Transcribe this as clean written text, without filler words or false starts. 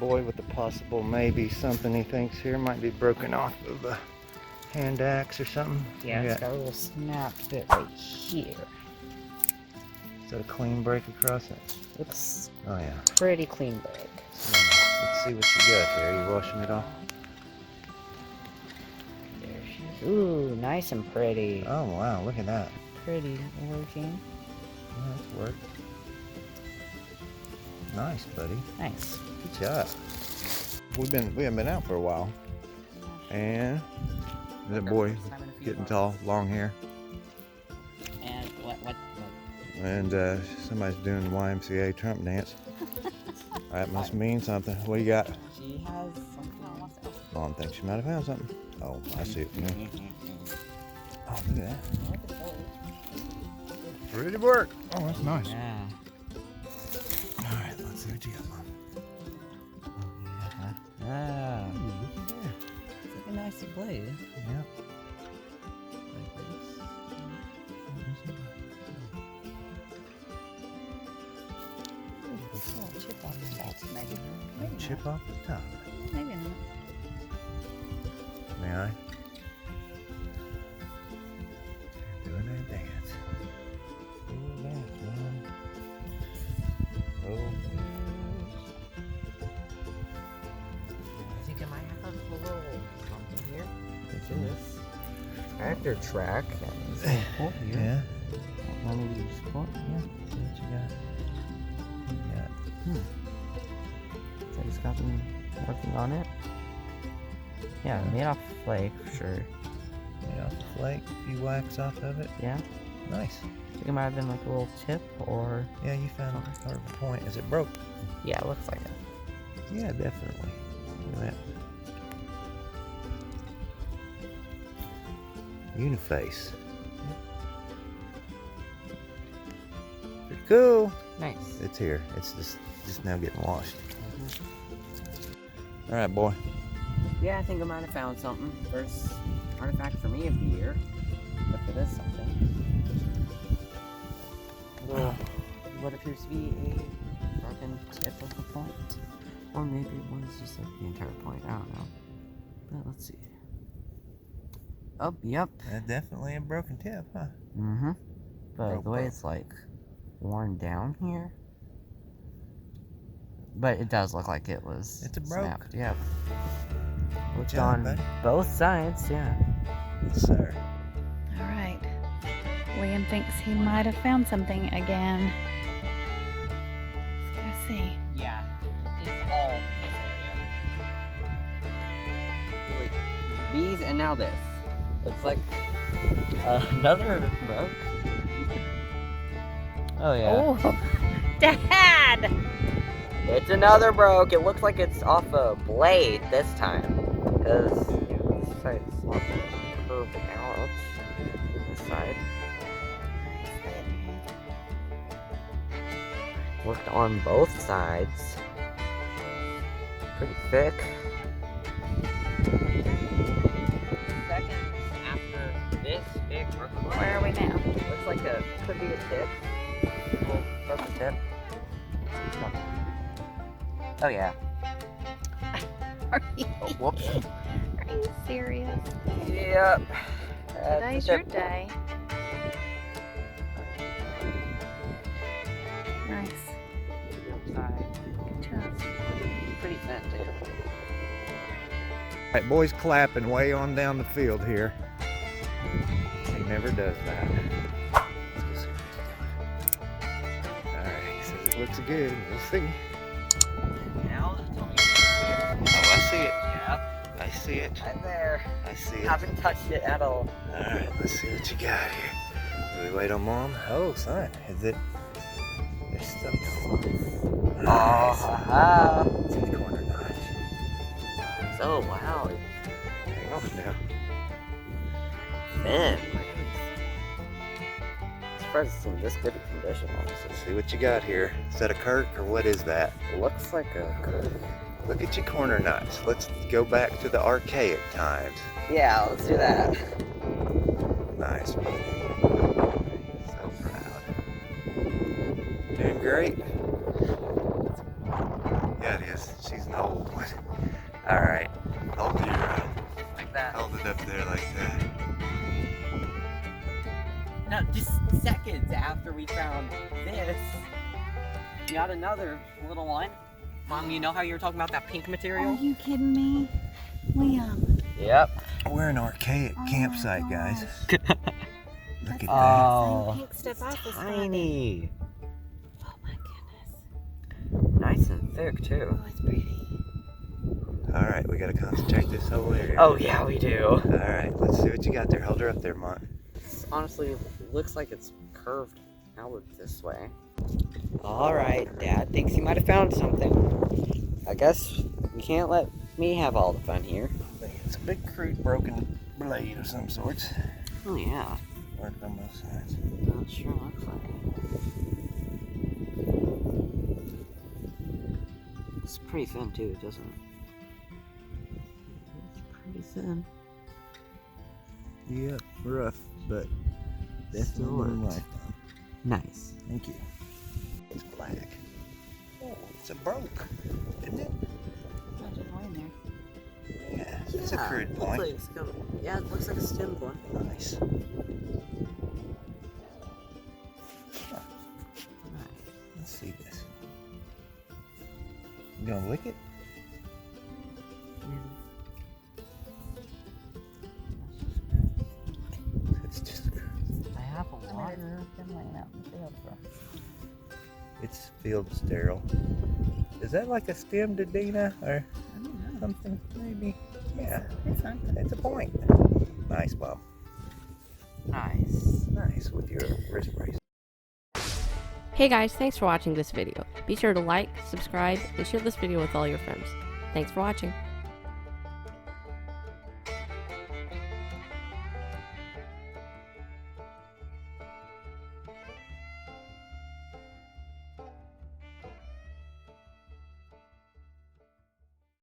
boy with the possible maybe something he thinks here might be broken off of a hand axe or something. Yeah, it's got a little snap bit right here. Is that a clean break across it? Looks Oh yeah. pretty clean break. Let's see what you got there. You washing it off? There she is. Ooh, nice and pretty. Oh wow, look at that. Pretty working. Yeah, that's work. Nice, buddy. Nice. Good job. We haven't been out for a while. And that boy getting tall, long hair. And what? And somebody's doing the YMCA Trump dance. That must mean something. What do you got? She has something on WhatsApp. Mom thinks she might have found something. Oh, I see it. Oh, look at that. Pretty work. Oh, that's nice. Yeah. All right, let's see what you got, Mom. Ah. Look at there. It's like a nice blade. Yeah. Like this. Ooh, chip off the top, maybe. Maybe Chip not. off the top. Maybe not. May I? Doing that dance. Doing that dance, Mom. Oh. I think I might have a little something here. What's in this? Character track. Oh, here. Yeah. Want me to use support? Yeah. See what you got. So he's got been working on it. Yeah, made off flake for sure. Made off the flake, a few wax off of it. Yeah. Nice. I think it might have been like a little tip or. Yeah, you found part of the point. Is it broke? Yeah, it looks like it. Yeah, definitely. Look at that. Uniface. Pretty cool. Nice. It's here. It's just now getting washed. All right, boy. Yeah, I think I might have found something. First artifact for me of the year. But it is something. What appears to be a broken tip of the point. Or maybe one's just like the entire point. I don't know. But let's see. Oh, yep. That's definitely a broken tip, huh? Mm-hmm. But Broke, the way broke. it's like worn down here. But it does look like it was It's a broke. snapped. Yeah. Good Looked job, on buddy. both sides, yeah. Yes, sir. All right. Liam thinks he might have found something again. Let's go see. Yeah. It's all this area. These and now this. Looks like another broke. Oh yeah. Oh, Dad! It's another broke. It looks like it's off a blade this time. Because this side's not curved out. This side. Worked on both sides. Pretty thick. Seconds after this big broken blade. Where are we now? Looks like a could be a tip. Well, broken tip. Oh yeah. Are you, Oh, whoops. are you serious? Yep. Today's your day. Nice. Good job. Pretty thin too. All right, boys clapping way on down the field here. He never does that. Let's go see what he's doing. All right, he says it looks good. We'll see. Now tell me. Oh, I see it. Yep. I see it. Right there. I see it. Haven't touched it at all. All right, let's see what you got here. Do we wait on Mom? Oh, son, is it? There's something. Oh, It's in the corner notch. oh wow. Hang on now. Thin. I'm surprised it's in this good a condition, honestly. Let's see what you got here. Is that a Kirk or what is that? It looks like a Kirk. Look at your corner notch. Let's go back to the archaic times. Yeah, let's do that. Nice, buddy. So proud. Doing great. Yeah, it is. She's an old Alright. Hold Like that. it up there like that. No, just seconds after we found this, we got another little one. Mom, you know how you were talking about that pink Are material? you kidding me? Liam. Yep. We're an archaic Oh my campsite, guys. gosh. Look at That's that. Oh, Same pink stuff I was tiny. Oh my goodness. Nice and thick, too. Oh, it's pretty. Alright, we gotta concentrate this whole area. Oh, yeah, we do. Alright, let's see what you got there. Hold her up there, Mont. This honestly looks like it's curved outward this way. Alright, Dad thinks he might have found something. I guess you can't let me have all the fun here. It's a big crude broken blade of some sorts. Oh, yeah. Worked on both sides. That sure looks like it. It's pretty thin, too, doesn't it? It's pretty thin. Yep, rough, but Still definitely in worked. lifetime. Nice. Thank you. It's black. Oh, it's a broke, isn't it? There's a line there. Yeah, it's a crude looks point. like it's got, yeah, it looks like a stemmed one. Nice. Huh, Nice. let's see this. You gonna lick it? It's just I have a I mean, water. it's been laying out in the field for. it's field sterile. Is that like a stem to Dina or I don't know. something? Maybe. Yeah, It's something. it's a point. Nice, Bob. Nice. Nice with your wrist brace. Hey guys, thanks for watching this video. Be sure to like, subscribe, and share this video with all your friends. Thanks for watching.